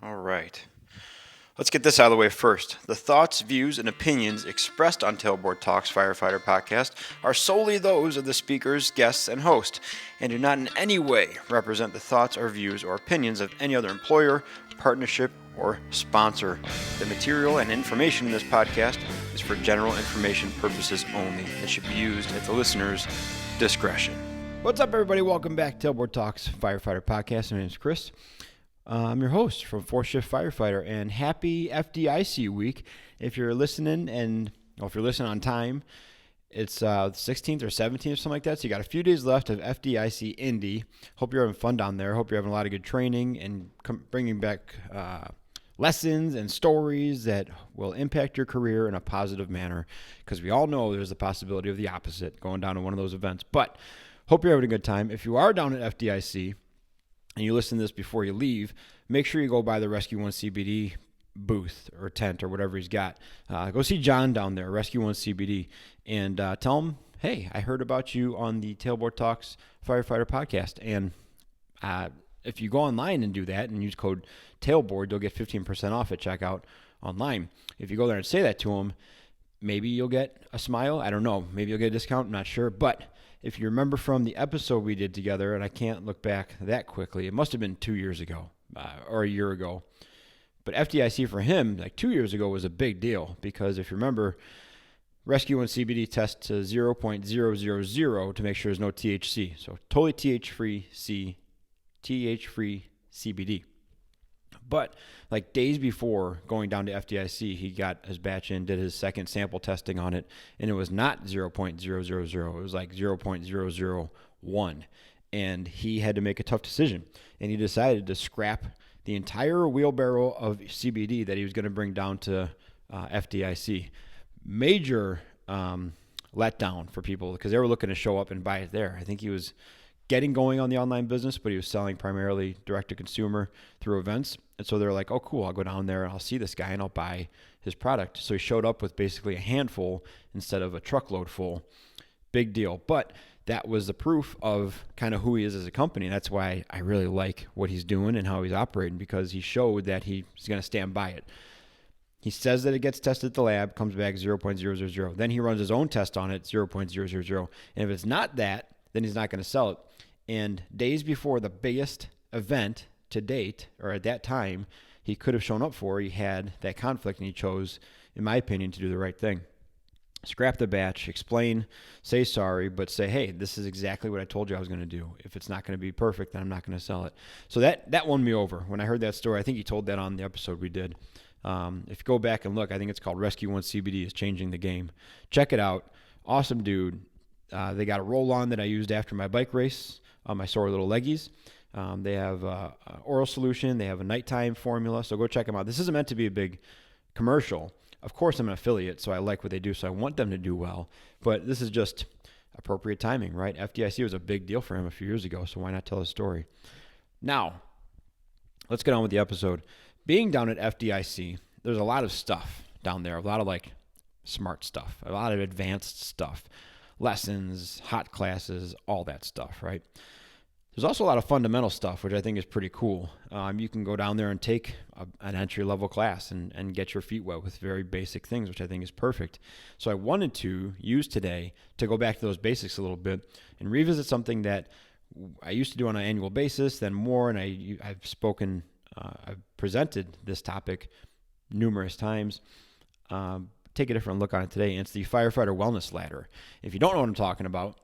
All right. Let's get this out of the way first. The thoughts, views, and opinions expressed on Tailboard Talks Firefighter podcast are solely those of the speakers, guests, and host, and do not in any way represent the thoughts or views or opinions of any other employer, partnership, or sponsor. The material and information in this podcast is for general information purposes only. It should be used at the listener's discretion. What's up, everybody? Welcome back to Tailboard Talks Firefighter podcast. My name is Chris. I'm your host from 4th Shift Firefighter, and happy FDIC week. If you're listening if you're listening on time, it's 16th or 17th or something like that. So you got a few days left of FDIC Indy. Hope you're having fun down there. Hope you're having a lot of good training and bringing back lessons and stories that will impact your career in a positive manner, because we all know there's the possibility of the opposite going down to one of those events. But hope you're having a good time. If you are down at FDIC, and you listen to this before you leave, make sure you go by the Rescue 1 CBD booth or tent or whatever he's got. Go see John down there, Rescue 1 CBD, and tell him, hey, I heard about you on the Tailboard Talks Firefighter podcast. And if you go online and do that and use code TAILBOARD, you'll get 15% off at checkout online. If you go there and say that to him, maybe you'll get a smile. I don't know. Maybe you'll get a discount. I'm not sure. But if you remember from the episode we did together, and I can't look back that quickly, it must have been 2 years ago or a year ago. But FDIC for him, like 2 years ago, was a big deal because if you remember, Rescue 1 CBD test to 0.000 to make sure there's no THC. So totally TH-free CBD. But like days before going down to FDIC, he got his batch in, did his second sample testing on it, and it was not 0.000. It was like 0.001. And he had to make a tough decision. And he decided to scrap the entire wheelbarrow of CBD that he was going to bring down to FDIC. Major letdown for people because they were looking to show up and buy it there. I think he was getting going on the online business, but he was selling primarily direct to consumer through events. And so they're like, oh, cool, I'll go down there and I'll see this guy and I'll buy his product. So he showed up with basically a handful instead of a truckload full. Big deal. But that was the proof of kind of who he is as a company. And that's why I really like what he's doing and how he's operating, because he showed that he's going to stand by it. He says that it gets tested at the lab, comes back 0.000. Then he runs his own test on it, 0.000. And if it's not that, then he's not going to sell it. And days before the biggest event to date, or at that time, he could have shown up for, he had that conflict, and he chose, in my opinion, to do the right thing. Scrap the batch, explain, say sorry, but say, hey, this is exactly what I told you I was going to do. If it's not going to be perfect, then I'm not going to sell it. So that won me over. When I heard that story, I think he told that on the episode we did. If you go back and look, I think it's called Rescue 1 CBD is Changing the Game. Check it out. Awesome dude. They got a roll-on that I used after my bike race on my sore little leggies. They have oral solution. They have a nighttime formula. So go check them out. This isn't meant to be a big commercial. Of course, I'm an affiliate, so I like what they do. So I want them to do well. But this is just appropriate timing, right? FDIC was a big deal for him a few years ago. So why not tell his story? Now, let's get on with the episode. Being down at FDIC, there's a lot of stuff down there. A lot of like smart stuff. A lot of advanced stuff. Lessons, hot classes, all that stuff, right? There's also a lot of fundamental stuff, which I think is pretty cool. You can go down there and take an entry-level class and get your feet wet with very basic things, which I think is perfect. So I wanted to use today to go back to those basics a little bit and revisit something that I used to do on an annual basis, then more, and I've presented this topic numerous times. Take a different look on it today. And it's the Firefighter Wellness Ladder. If you don't know what I'm talking about,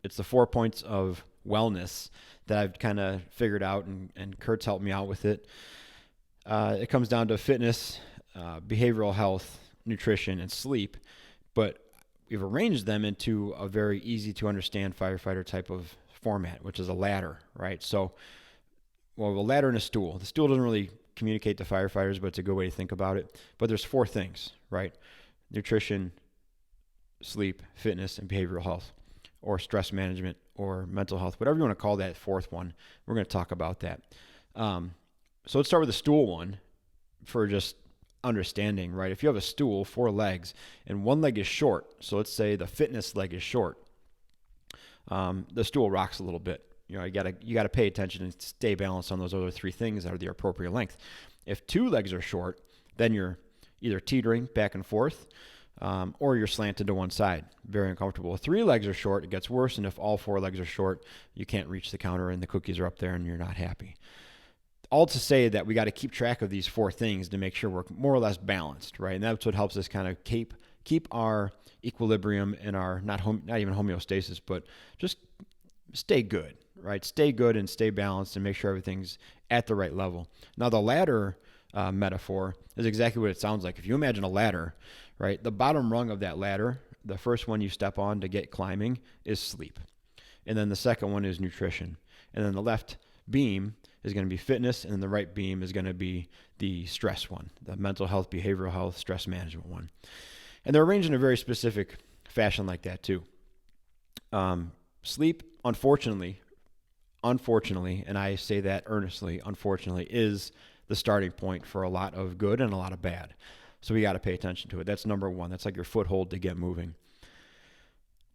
it's the 4 points of wellness that I've kind of figured out, and Kurt's helped me out with it. It comes down to fitness, behavioral health, nutrition, and sleep, but we've arranged them into a very easy to understand firefighter type of format, which is a ladder, right? So, a ladder and a stool. The stool doesn't really communicate to firefighters, but it's a good way to think about it. But there's 4 things, right? Nutrition, sleep, fitness, and behavioral health, or stress management, or mental health, whatever you want to call that 4th one. We're going to talk about that. So let's start with the stool one for just understanding, right? If you have a stool, 4 legs, and one leg is short, so let's say the fitness leg is short, the stool rocks a little bit, you gotta pay attention and stay balanced on those other three things that are the appropriate length. If two legs are short, then you're either teetering back and forth, or you're slanted to one side. Very uncomfortable. If three legs are short, it gets worse. And if all four legs are short, you can't reach the counter and the cookies are up there and you're not happy. All to say that we got to keep track of these four things to make sure we're more or less balanced, right? And that's what helps us kind of keep our equilibrium and our not even homeostasis, but just stay good, right? Stay good and stay balanced and make sure everything's at the right level. Now, the ladder metaphor is exactly what it sounds like. If you imagine a ladder, right, the bottom rung of that ladder, the first one you step on to get climbing is sleep. And then the second one is nutrition. And then the left beam is going to be fitness, and then the right beam is going to be the stress one, the mental health, behavioral health, stress management one. And they're arranged in a very specific fashion like that too. Sleep, unfortunately, and I say that earnestly, unfortunately, is the starting point for a lot of good and a lot of bad. So we got to pay attention to it. That's number one. That's like your foothold to get moving.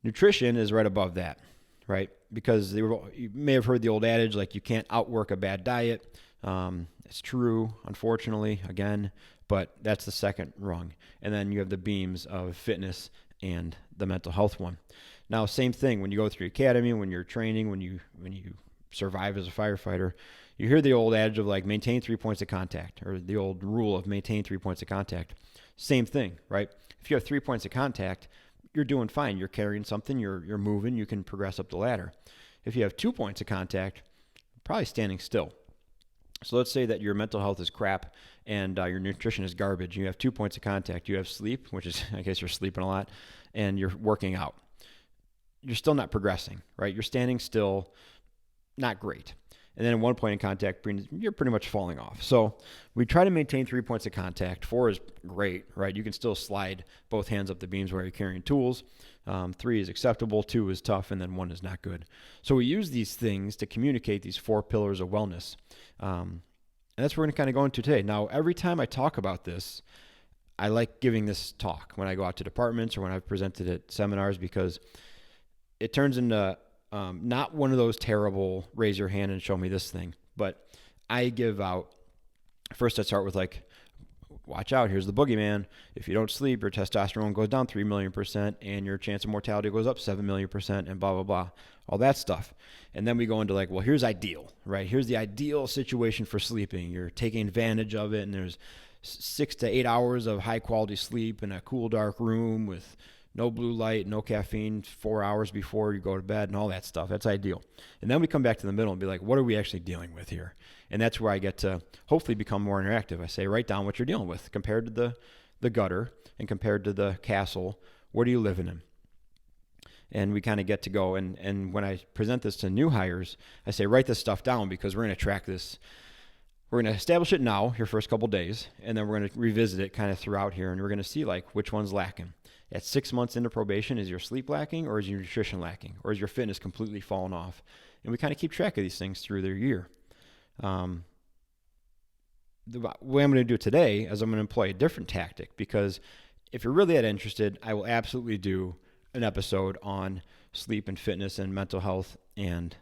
Nutrition is right above that, right? Because you may have heard the old adage, like you can't outwork a bad diet. It's true, unfortunately, again, but that's the second rung. And then you have the beams of fitness and the mental health one. Now, same thing when you go through academy, when you're training, when you survive as a firefighter, you hear the old adage of like maintain 3 points of contact, or the old rule of maintain 3 points of contact. Same thing, right? If you have 3 points of contact, you're doing fine. You're carrying something, you're moving, you can progress up the ladder. If you have 2 points of contact, you're probably standing still. So let's say that your mental health is crap and your nutrition is garbage. You have 2 points of contact. You have sleep, which is, I guess you're sleeping a lot, and you're working out. You're still not progressing, right? You're standing still, not great. And then at 1 point in contact, you're pretty much falling off. So we try to maintain 3 points of contact. 4 is great, right? You can still slide both hands up the beams while you're carrying tools. 3 is acceptable, 2 is tough, and then 1 is not good. So we use these things to communicate these 4 pillars of wellness. And that's what we're going to kind of go into today. Now, every time I talk about this, I like giving this talk when I go out to departments or when I've presented at seminars, because it turns into not one of those terrible raise your hand and show me this thing, but I give out, first I start with like, watch out, here's the boogeyman. If you don't sleep, your testosterone goes down 3 million % and your chance of mortality goes up 7 million % and blah, blah, blah, all that stuff. And then we go into like, well, here's ideal, right? Here's the ideal situation for sleeping. You're taking advantage of it, and there's 6 to 8 hours of high quality sleep in a cool, dark room with no blue light, no caffeine, 4 hours before you go to bed and all that stuff. That's ideal. And then we come back to the middle and be like, what are we actually dealing with here? And that's where I get to hopefully become more interactive. I say, write down what you're dealing with compared to the gutter and compared to the castle. What are you living in? And we kind of get to go. And when I present this to new hires, I say, write this stuff down, because we're going to track this. We're going to establish it now, your first couple days, and then we're going to revisit it kind of throughout here. And we're going to see like which one's lacking. At 6 months into probation, is your sleep lacking, or is your nutrition lacking, or is your fitness completely fallen off? And we kind of keep track of these things through their year. The way I'm going to do it today is I'm going to employ a different tactic, because if you're really that interested, I will absolutely do an episode on sleep and fitness and mental health and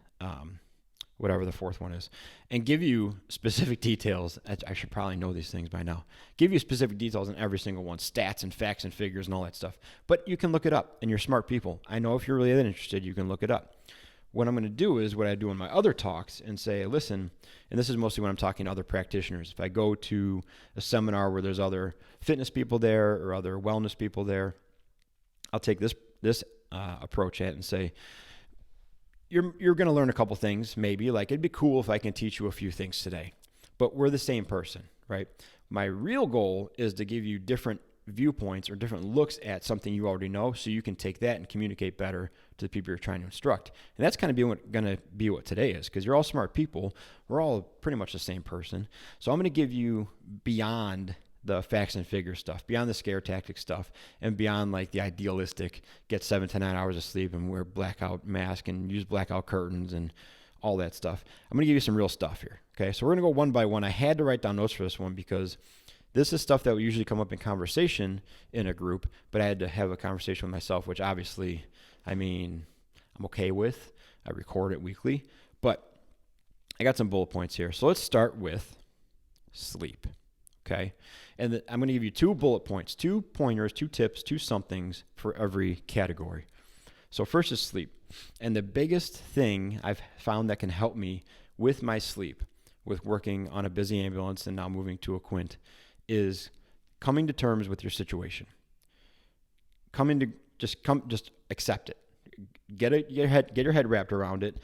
whatever the fourth one is, and give you specific details. I should probably know these things by now. Give you specific details on every single one, stats and facts and figures and all that stuff. But you can look it up, and you're smart people. I know if you're really that interested, you can look it up. What I'm going to do is what I do in my other talks and say, listen, and this is mostly when I'm talking to other practitioners. If I go to a seminar where there's other fitness people there or other wellness people there, I'll take this approach at it and say, you're going to learn a couple things, maybe. Like, it'd be cool if I can teach you a few things today, but we're the same person, right? My real goal is to give you different viewpoints or different looks at something you already know, so you can take that and communicate better to the people you're trying to instruct. And that's kind of going to be what today is, because you're all smart people. We're all pretty much the same person. So I'm going to give you beyond the facts and figures stuff, beyond the scare tactic stuff, and beyond like the idealistic get 7 to 9 hours of sleep and wear blackout mask and use blackout curtains and all that stuff. I'm going to give you some real stuff here. Okay. So we're going to go one by one. I had to write down notes for this one because this is stuff that would usually come up in conversation in a group, but I had to have a conversation with myself, which obviously, I mean, I'm okay with. I record it weekly, But I got some bullet points here. So let's start with sleep, okay? And I'm going to give you 2 bullet points, 2 pointers, 2 tips, 2 somethings for every category. So first is sleep. And the biggest thing I've found that can help me with my sleep, with working on a busy ambulance and now moving to a Quint, is coming to terms with your situation. Just accept it. Get your head wrapped around it,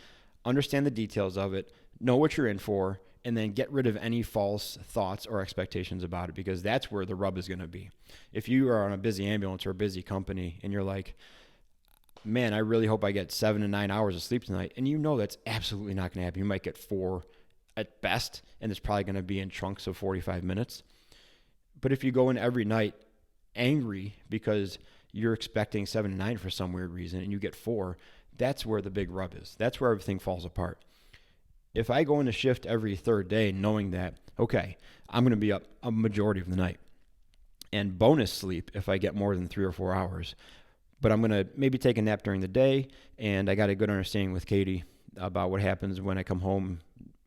understand the details of it, know what you're in for, and then get rid of any false thoughts or expectations about it, because that's where the rub is going to be. If you are on a busy ambulance or a busy company and you're like, man, I really hope I get 7 to 9 hours of sleep tonight, and you know that's absolutely not going to happen. You might get 4 at best, and it's probably going to be in chunks of 45 minutes. But if you go in every night angry because you're expecting 7 to 9 for some weird reason and you get 4, that's where the big rub is. That's where everything falls apart. If I go into shift every third day knowing that, okay, I'm going to be up a majority of the night, and bonus sleep if I get more than 3 or 4 hours, but I'm going to maybe take a nap during the day, and I got a good understanding with Katie about what happens when I come home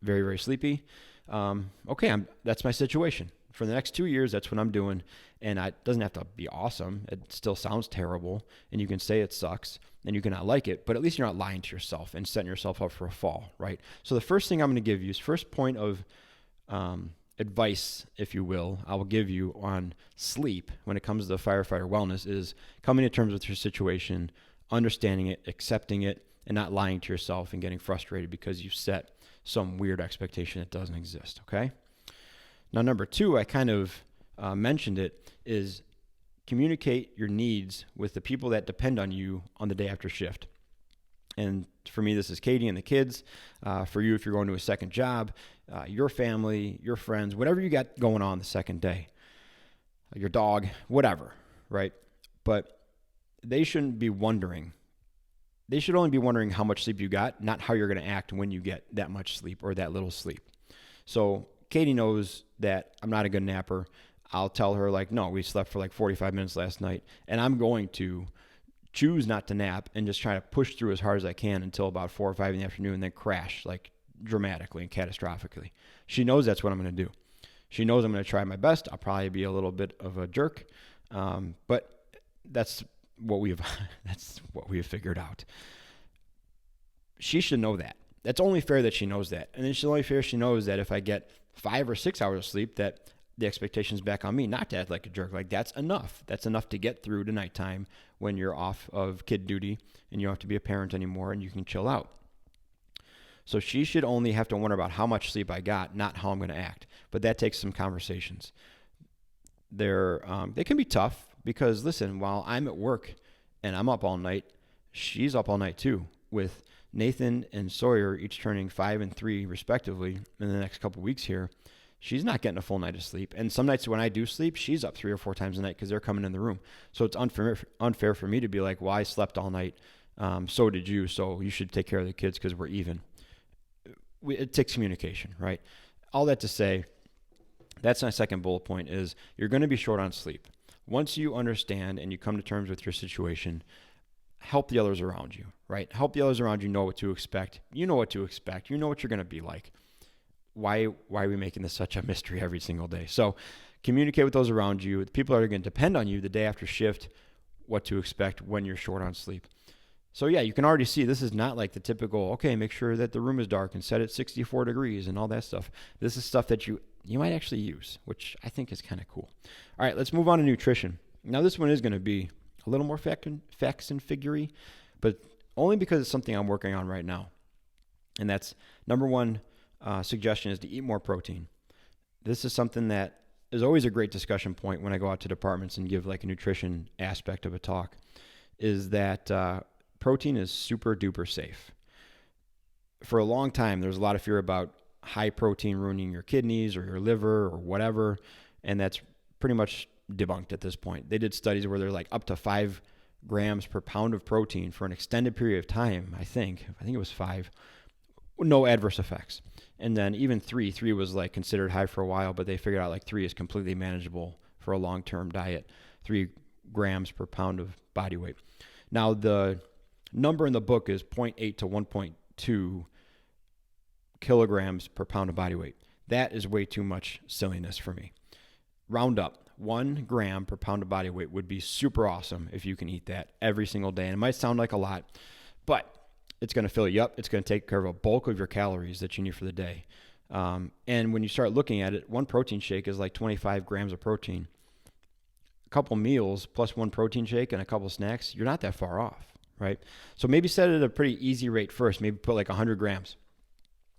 very, very sleepy. That's my situation. For the next 2 years, that's what I'm doing, and it doesn't have to be awesome. It still sounds terrible, and you can say it sucks, and you cannot like it, but at least you're not lying to yourself and setting yourself up for a fall, right? So the first thing I'm going to give you is first point of advice, if you will, I will give you on sleep when it comes to the firefighter wellness is coming to terms with your situation, understanding it, accepting it, and not lying to yourself and getting frustrated because you set some weird expectation that doesn't exist, okay? Now, number 2, I kind of mentioned it, is communicate your needs with the people that depend on you on the day after shift. And for me, this is Katie and the kids. For you, if you're going to a second job, your family, your friends, whatever you got going on the second day, your dog, whatever, right? But they shouldn't be wondering. They should only be wondering how much sleep you got, not how you're going to act when you get that much sleep or that little sleep. So Katie knows that I'm not a good napper. I'll tell her like, no, we slept for like 45 minutes last night, and I'm going to choose not to nap and just try to push through as hard as I can until about 4 or 5 in the afternoon and then crash like dramatically and catastrophically. She knows that's what I'm going to do. She knows I'm going to try my best. I'll probably be a little bit of a jerk, but that's what we have figured out. She should know that. That's only fair that she knows that. And it's only fair she knows that if I get 5 or 6 hours of sleep, that the expectation's back on me, not to act like a jerk. Like, that's enough. That's enough to get through to nighttime when you're off of kid duty and you don't have to be a parent anymore and you can chill out. So she should only have to wonder about how much sleep I got, not how I'm going to act. But that takes some conversations. They can be tough because, listen, while I'm at work and I'm up all night, she's up all night too, with Nathan and Sawyer each turning 5 and 3 respectively in the next couple weeks here. She's not getting a full night of sleep. And some nights when I do sleep, she's up 3 or 4 times a night because they're coming in the room. So it's unfair for me to be like, well, I slept all night. So did you. So you should take care of the kids because we're even. It takes communication, right? All that to say, that's my second bullet point is you're going to be short on sleep. Once you understand and you come to terms with your situation, help the others around you, right? Help the others around you know what to expect. You know what to expect. You know what you're going to be like. Why are we making this such a mystery every single day? So communicate with those around you, the people that are going to depend on you the day after shift, what to expect when you're short on sleep. So yeah, you can already see this is not like the typical, okay, make sure that the room is dark and set it 64 degrees and all that stuff. This is stuff that you might actually use, which I think is kind of cool. All right, let's move on to nutrition. Now this one is going to be a little more facts and figure-y, but only because it's something I'm working on right now. And that's number 1 suggestion is to eat more protein. This is something that is always a great discussion point when I go out to departments and give like a nutrition aspect of a talk, is that protein is super duper safe. For a long time, there's a lot of fear about high protein ruining your kidneys or your liver or whatever, and that's pretty much debunked at this point. They did studies where they're like up to 5 grams per pound of protein for an extended period of time. I think it was 5, no adverse effects. And then even 3 was like considered high for a while, but they figured out like 3 is completely manageable for a long-term diet, 3 grams per pound of body weight. Now the number in the book is 0.8 to 1.2 kilograms per pound of body weight. That is way too much silliness for me. Round up. 1 gram per pound of body weight would be super awesome if you can eat that every single day. And it might sound like a lot, but it's going to fill you up. It's going to take care of a bulk of your calories that you need for the day. And when you start looking at it, 1 protein shake is like 25 grams of protein. A couple meals plus 1 protein shake and a couple snacks, you're not that far off, right? So maybe set it at a pretty easy rate first. Maybe put like 100 grams.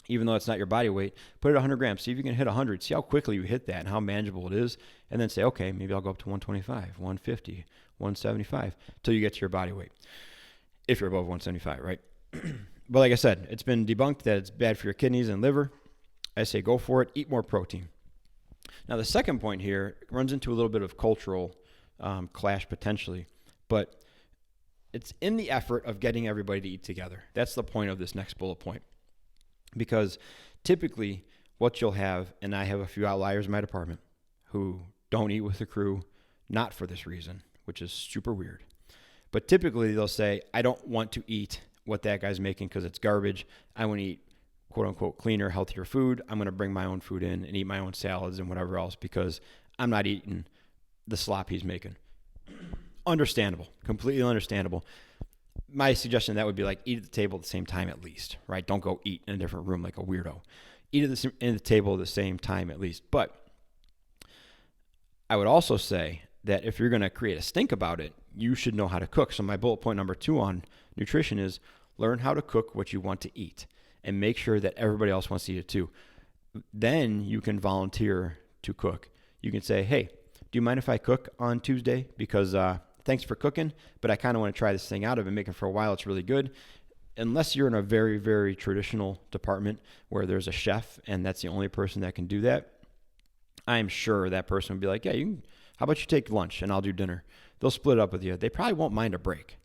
Even though it's not your body weight, put it at 100 grams. See if you can hit 100. See how quickly you hit that and how manageable it is. And then say, okay, maybe I'll go up to 125, 150, 175 till you get to your body weight. If you're above 175, right? But like I said, it's been debunked that it's bad for your kidneys and liver. I say go for it. Eat more protein. Now, the second point here runs into a little bit of cultural clash potentially. But it's in the effort of getting everybody to eat together. That's the point of this next bullet point. Because typically what you'll have, and I have a few outliers in my department who don't eat with the crew, not for this reason, which is super weird. But typically they'll say, I don't want to eat what that guy's making because it's garbage. I want to eat quote unquote cleaner, healthier food. I'm going to bring my own food in and eat my own salads and whatever else because I'm not eating the slop he's making. Understandable, completely understandable. My suggestion that would be like eat at the table at the same time at least, right? Don't go eat in a different room like a weirdo. Eat at the table at the same time at least. But I would also say that if you're going to create a stink about it, you should know how to cook. So my bullet point number 2 on nutrition is learn how to cook what you want to eat and make sure that everybody else wants to eat it too. Then you can volunteer to cook. You can say, hey, do you mind if I cook on Tuesday? Because thanks for cooking, but I kind of want to try this thing out. I've been making it for a while. It's really good. Unless you're in a very, very traditional department where there's a chef and that's the only person that can do that, I'm sure that person would be like, yeah, how about you take lunch and I'll do dinner. They'll split up with you. They probably won't mind a break.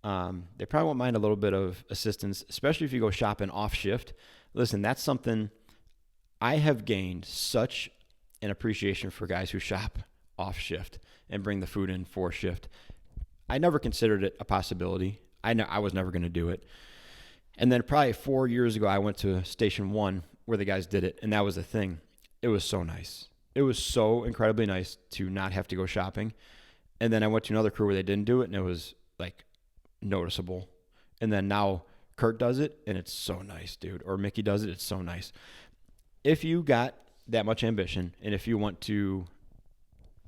They probably won't mind a little bit of assistance, especially if you go shopping off shift. Listen, that's something I have gained such an appreciation for guys who shop off shift and bring the food in for shift. I never considered it a possibility. I was never going to do it. And then probably 4 years ago, I went to Station 1 where the guys did it, and that was the thing. It was so nice. It was so incredibly nice to not have to go shopping. And then I went to another crew where they didn't do it, and it was like noticeable. And then now Kurt does it, and it's so nice, dude. Or Mickey does it, it's so nice. If you got that much ambition, and if you want to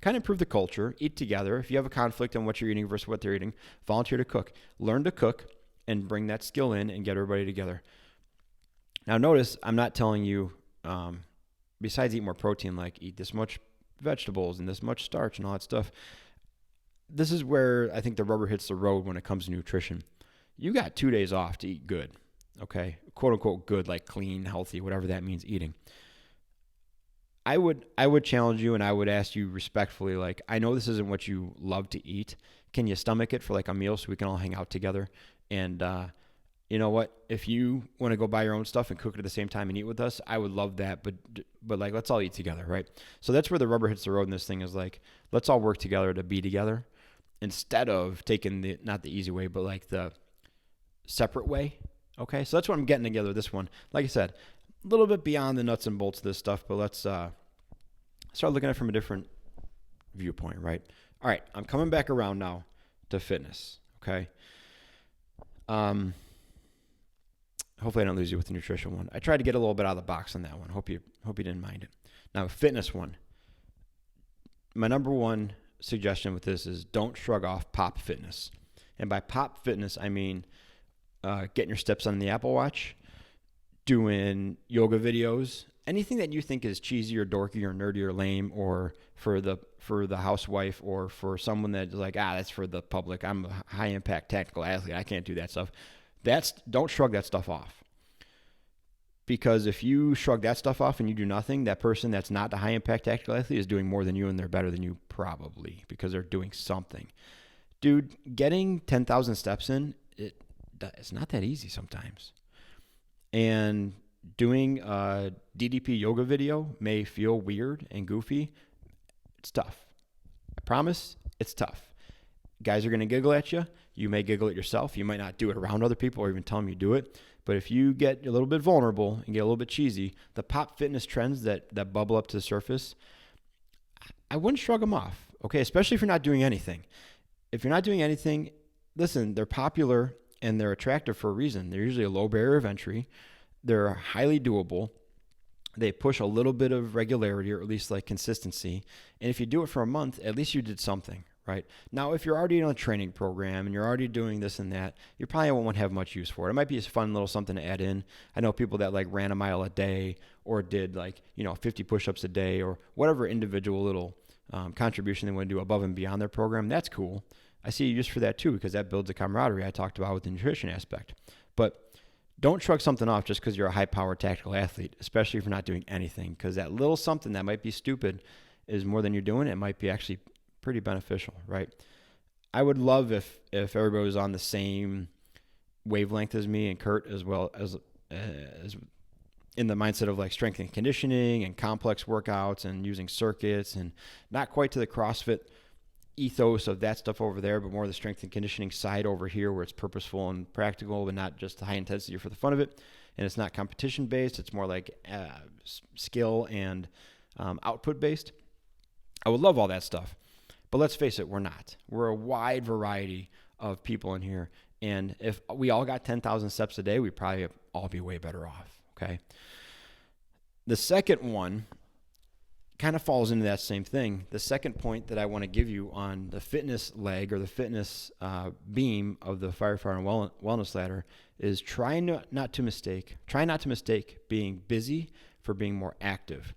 kind of improve the culture, eat together. If you have a conflict on what you're eating versus what they're eating, volunteer to cook. Learn to cook and bring that skill in and get everybody together. Now notice, I'm not telling you, besides eat more protein, like eat this much vegetables and this much starch and all that stuff. This is where I think the rubber hits the road when it comes to nutrition. You got 2 days off to eat good, okay? Quote unquote good, like clean, healthy, whatever that means eating. I would challenge you and I would ask you respectfully, like, I know this isn't what you love to eat. Can you stomach it for like a meal so we can all hang out together? And you know what? If you want to go buy your own stuff and cook it at the same time and eat with us, I would love that. But like, let's all eat together, right? So that's where the rubber hits the road in this thing is like, let's all work together to be together instead of taking not the easy way, but like the separate way. Okay. So that's what I'm getting together this one. Like I said, a little bit beyond the nuts and bolts of this stuff, but let's start looking at it from a different viewpoint, right? All right, I'm coming back around now to fitness, okay? Hopefully I don't lose you with the nutrition one. I tried to get a little bit out of the box on that one. Hope you didn't mind it. Now, fitness one. My number one suggestion with this is don't shrug off Pop Fitness. And by Pop Fitness, I mean getting your steps on the Apple Watch, doing yoga videos, anything that you think is cheesy or dorky or nerdy or lame, or for the housewife or for someone that's like, that's for the public. I'm a high impact tactical athlete. I can't do that stuff. Don't shrug that stuff off. Because if you shrug that stuff off and you do nothing, that person that's not the high impact tactical athlete is doing more than you and they're better than you probably because they're doing something. Dude, getting 10,000 steps in, it's not that easy sometimes. And doing a DDP yoga video may feel weird and goofy. It's tough. I promise it's tough. Guys are going to giggle at you. You may giggle at yourself. You might not do it around other people or even tell them you do it. But if you get a little bit vulnerable and get a little bit cheesy, the pop fitness trends that bubble up to the surface, I wouldn't shrug them off, okay? Especially if you're not doing anything. If you're not doing anything, listen, they're popular and they're attractive for a reason. They're usually a low barrier of entry. They're highly doable. They push a little bit of regularity, or at least like consistency. And if you do it for a month, at least you did something, right? Now, if you're already in a training program and you're already doing this and that, you probably won't have much use for it. It might be a fun little something to add in. I know people that like ran a mile a day or did 50 push-ups a day or whatever individual little contribution they want to do above and beyond their program. That's cool. I see use for that too, because that builds a camaraderie I talked about with the nutrition aspect. But don't shrug something off just because you're a high-powered tactical athlete, especially if you're not doing anything, because that little something that might be stupid is more than you're doing. It might be actually pretty beneficial, right? I would love if everybody was on the same wavelength as me and Kurt, as well as in the mindset of like strength and conditioning and complex workouts and using circuits, and not quite to the CrossFit ethos of that stuff over there, but more the strength and conditioning side over here, where it's purposeful and practical and not just high intensity for the fun of it. And it's not competition based. It's more like skill and output based. I would love all that stuff, but let's face it, we're not. We're a wide variety of people in here. And if we all got 10,000 steps a day, we'd probably all be way better off. Okay. The second one kind of falls into that same thing. The second point that I want to give you on the fitness leg, or the fitness beam of the firefighter and wellness ladder, is try not to mistake being busy for being more active.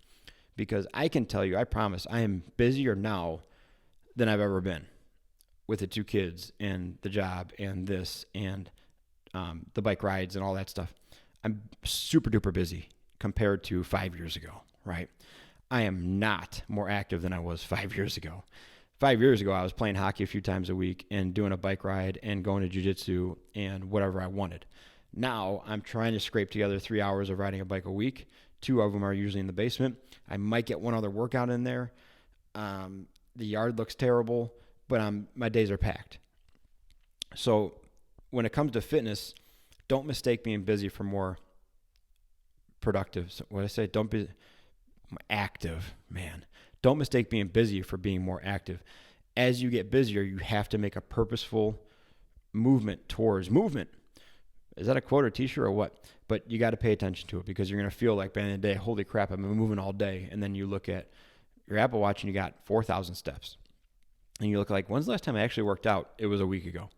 Because I can tell you, I promise, I am busier now than I've ever been with the 2 kids and the job and this and the bike rides and all that stuff. I'm super duper busy compared to 5 years ago, right? I am not more active than I was 5 years ago. 5 years ago, I was playing hockey a few times a week and doing a bike ride and going to jiu-jitsu and whatever I wanted. Now, I'm trying to scrape together 3 hours of riding a bike a week. 2 of them are usually in the basement. I might get one other workout in there. The yard looks terrible, but my days are packed. So when it comes to fitness, don't mistake being busy for more productive. So what did I say? Don't be active, man. Don't mistake being busy for being more active. As you get busier, you have to make a purposeful movement towards movement. Is that a quote or t-shirt or what? But you got to pay attention to it, because you're going to feel like by the end of the day, holy crap, I've been moving all day. And then you look at your Apple Watch and you got 4,000 steps. And you look like, when's the last time I actually worked out? It was a week ago.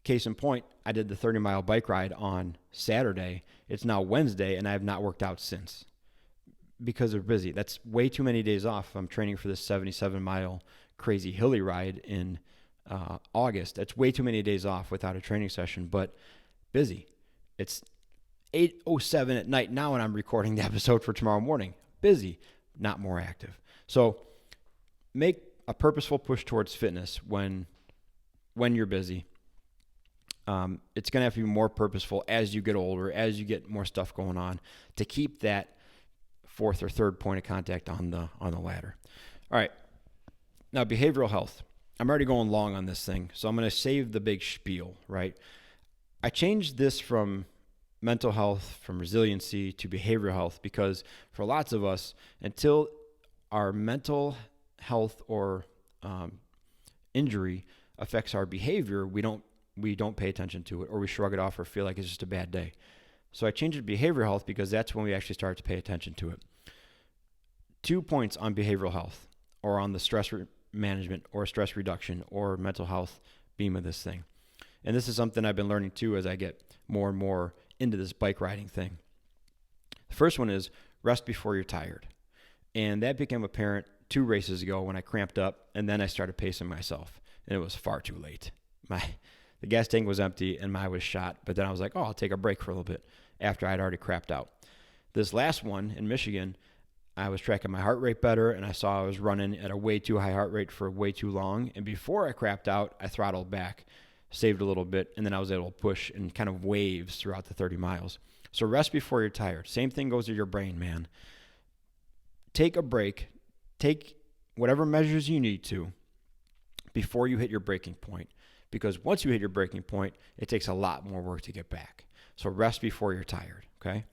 Case in point, I did the 30-mile bike ride on Saturday. It's now Wednesday, and I have not worked out since, because they're busy. That's way too many days off. I'm training for this 77-mile crazy hilly ride in August. That's way too many days off without a training session, but busy. It's 8:07 at night now, and I'm recording the episode for tomorrow morning. Busy, not more active. So make a purposeful push towards fitness when you're busy. It's going to have to be more purposeful as you get older, as you get more stuff going on, to keep that fourth or third point of contact on the ladder. All right. Now, behavioral health. I'm already going long on this thing, so I'm going to save the big spiel, right? I changed this from mental health, from resiliency to behavioral health, because for lots of us, until our mental health or injury affects our behavior, we don't pay attention to it, or we shrug it off or feel like it's just a bad day. So I changed it to behavioral health, because that's when we actually start to pay attention to it. 2 points on behavioral health, or on the stress management or stress reduction or mental health beam of this thing. And this is something I've been learning too as I get more and more into this bike riding thing. The first one is rest before you're tired. And that became apparent 2 races ago when I cramped up, and then I started pacing myself, and it was far too late. The gas tank was empty and I was shot, but then I was like, I'll take a break for a little bit after I'd already crapped out. This last one in Michigan, I was tracking my heart rate better, and I saw I was running at a way too high heart rate for way too long. And before I crapped out, I throttled back, saved a little bit, and then I was able to push in kind of waves throughout the 30 miles. So rest before you're tired. Same thing goes to your brain, man. Take a break. Take whatever measures you need to before you hit your breaking point. Because once you hit your breaking point, it takes a lot more work to get back. So rest before you're tired, okay?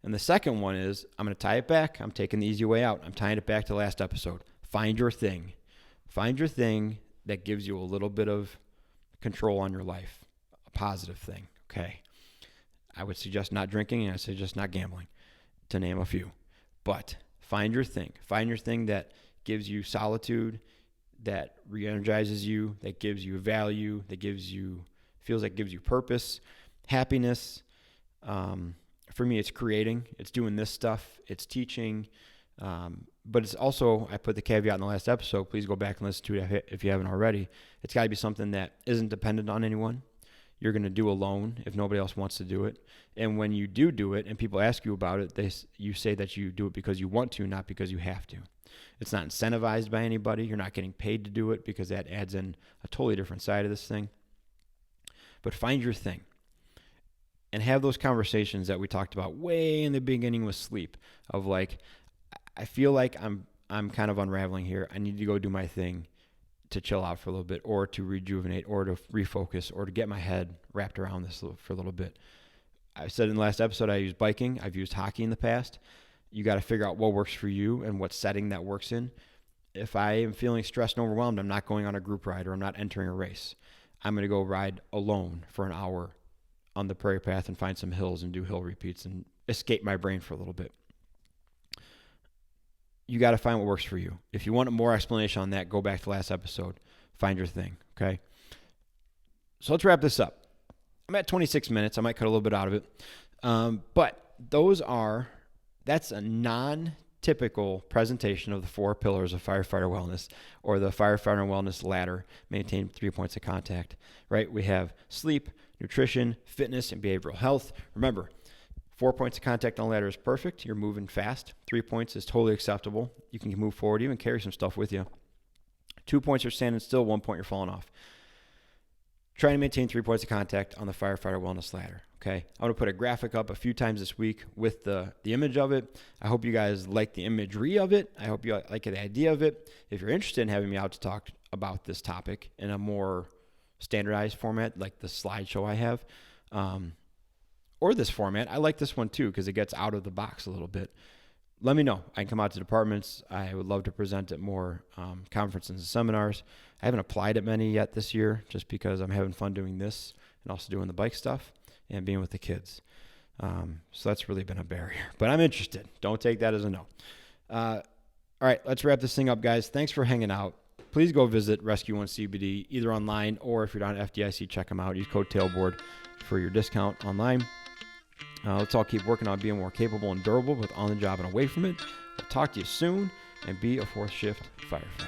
And the second one is, I'm going to tie it back. I'm taking the easy way out. I'm tying it back to the last episode. Find your thing. Find your thing that gives you a little bit of control on your life, a positive thing, okay? I would suggest not drinking, and I suggest not gambling, to name a few. But find your thing. Find your thing that gives you solitude, that re-energizes you, that gives you value, that gives you purpose, happiness. For me, it's creating, it's doing this stuff, it's teaching, but it's also, I put the caveat in the last episode, please go back and listen to it if you haven't already. It's got to be something that isn't dependent on anyone. You're going to do alone if nobody else wants to do it. And when you do it and people ask you about it, you say that you do it because you want to, not because you have to. It's not incentivized by anybody. You're not getting paid to do it, because that adds in a totally different side of this thing. But find your thing and have those conversations that we talked about way in the beginning with sleep, of like, I feel like I'm kind of unraveling here. I need to go do my thing to chill out for a little bit, or to rejuvenate, or to refocus, or to get my head wrapped around this for a little bit. I said in the last episode, I used biking. I've used hockey in the past. You got to figure out what works for you and what setting that works in. If I am feeling stressed and overwhelmed, I'm not going on a group ride, or I'm not entering a race. I'm going to go ride alone for an hour on the prairie path and find some hills and do hill repeats and escape my brain for a little bit. You got to find what works for you. If you want more explanation on that, go back to the last episode. Find your thing, okay? So let's wrap this up. I'm at 26 minutes. I might cut a little bit out of it. But that's a non-typical presentation of the 4 pillars of firefighter wellness, or the firefighter wellness ladder. Maintain 3 points of contact, right? We have sleep, nutrition, fitness, and behavioral health. Remember, 4 points of contact on the ladder is perfect. You're moving fast. 3 points is totally acceptable. You can move forward, even carry some stuff with you. 2 points are standing still. 1 point you're falling off. Trying to maintain 3 points of contact on the firefighter wellness ladder. Okay, I'm going to put a graphic up a few times this week with the image of it. I hope you guys like the imagery of it. I hope you like the idea of it. If you're interested in having me out to talk about this topic in a more standardized format, like the slideshow I have, or this format, I like this one too, because it gets out of the box a little bit. Let me know. I can come out to departments. I would love to present at more conferences and seminars. I haven't applied at many yet this year, just because I'm having fun doing this and also doing the bike stuff and being with the kids. So that's really been a barrier. But I'm interested. Don't take that as a no. All right, let's wrap this thing up, guys. Thanks for hanging out. Please go visit Rescue One CBD, either online, or if you're down at FDIC, check them out. Use code TAILBOARD for your discount online. Let's all keep working on being more capable and durable, both on the job and away from it. I'll talk to you soon, and be a 4th shift firefighter.